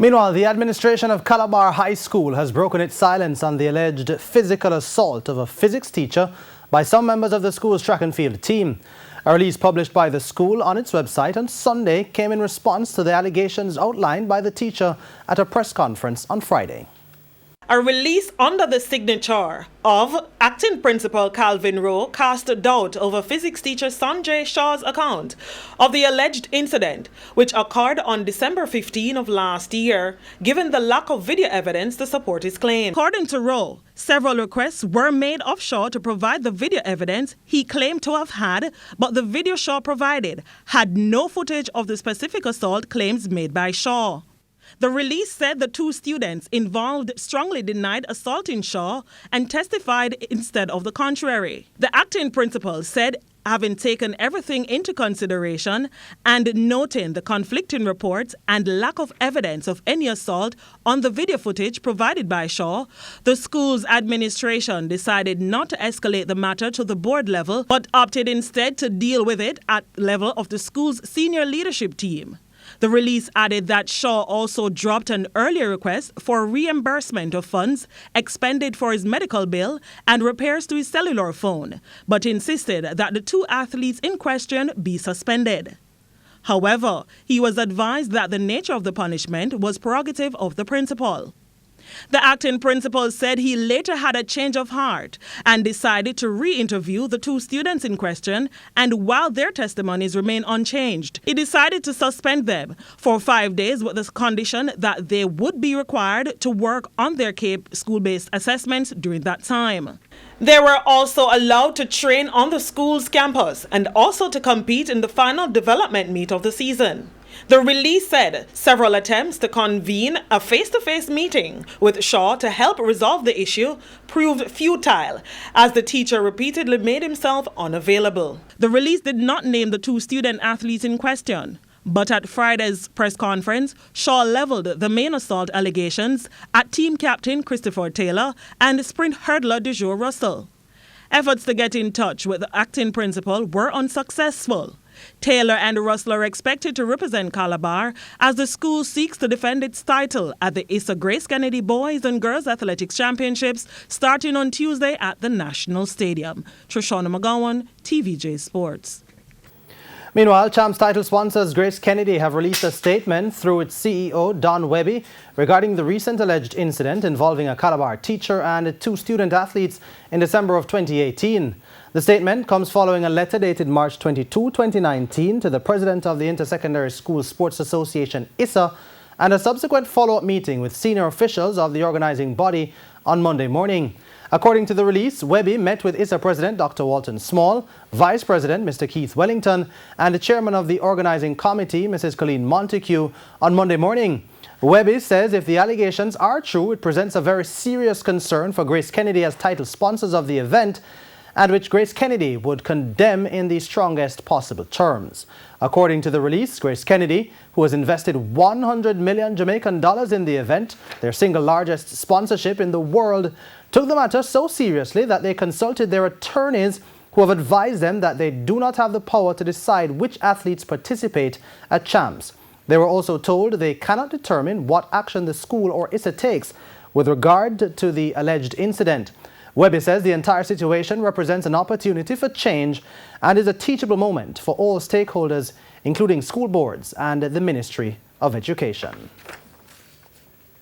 Meanwhile, the administration of Calabar High School has broken its silence on the alleged physical assault of a physics teacher by some members of the school's track and field team. A release published by the school on its website on Sunday came in response to the allegations outlined by the teacher at a press conference on Friday. A release under the signature of Acting Principal Calvin Rowe cast doubt over physics teacher Sanjay Shah's account of the alleged incident, which occurred on December 15 of last year, given the lack of video evidence to support his claim. According to Rowe, several requests were made of Shaw to provide the video evidence he claimed to have had, but the video Shaw provided had no footage of the specific assault claims made by Shaw. The release said the two students involved strongly denied assaulting Shaw and testified instead of the contrary. The acting principal said, having taken everything into consideration and noting the conflicting reports and lack of evidence of any assault on the video footage provided by Shaw, the school's administration decided not to escalate the matter to the board level, but opted instead to deal with it at the level of the school's senior leadership team. The release added that Shaw also dropped an earlier request for reimbursement of funds expended for his medical bill and repairs to his cellular phone, but insisted that the two athletes in question be suspended. However, he was advised that the nature of the punishment was prerogative of the principal. The acting principal said he later had a change of heart and decided to re-interview the two students in question, and while their testimonies remain unchanged, he decided to suspend them for 5 days with the condition that they would be required to work on their CAPE school-based assessments during that time. They were also allowed to train on the school's campus and also to compete in the final development meet of the season. The release said several attempts to convene a face-to-face meeting with Shaw to help resolve the issue proved futile, as the teacher repeatedly made himself unavailable. The release did not name the two student athletes in question, but at Friday's press conference, Shaw leveled the main assault allegations at team captain Christopher Taylor and sprint hurdler DeJour Russell. Efforts to get in touch with the acting principal were unsuccessful. Taylor and Russell are expected to represent Calabar as the school seeks to defend its title at the Issa Grace Kennedy Boys and Girls Athletics Championships starting on Tuesday at the National Stadium. Trishana McGowan, TVJ Sports. Meanwhile, Champs title sponsors Grace Kennedy have released a statement through its CEO, Don Webby, regarding the recent alleged incident involving a Calabar teacher and two student athletes in December of 2018. The statement comes following a letter dated March 22, 2019 to the president of the Intersecondary School Sports Association, ISSA, and a subsequent follow-up meeting with senior officials of the organizing body on Monday morning. According to the release, Webby met with ISSA President Dr. Walton Small, Vice President Mr. Keith Wellington, and the Chairman of the Organizing Committee, Mrs. Colleen Montague, on Monday morning. Webby says if the allegations are true, it presents a very serious concern for Grace Kennedy as title sponsors of the event, and which Grace Kennedy would condemn in the strongest possible terms. According to the release, Grace Kennedy, who has invested 100 million Jamaican dollars in the event, their single largest sponsorship in the world, took the matter so seriously that they consulted their attorneys, who have advised them that they do not have the power to decide which athletes participate at Champs. They were also told they cannot determine what action the school or ISSA takes with regard to the alleged incident. Webby says the entire situation represents an opportunity for change and is a teachable moment for all stakeholders, including school boards and the Ministry of Education.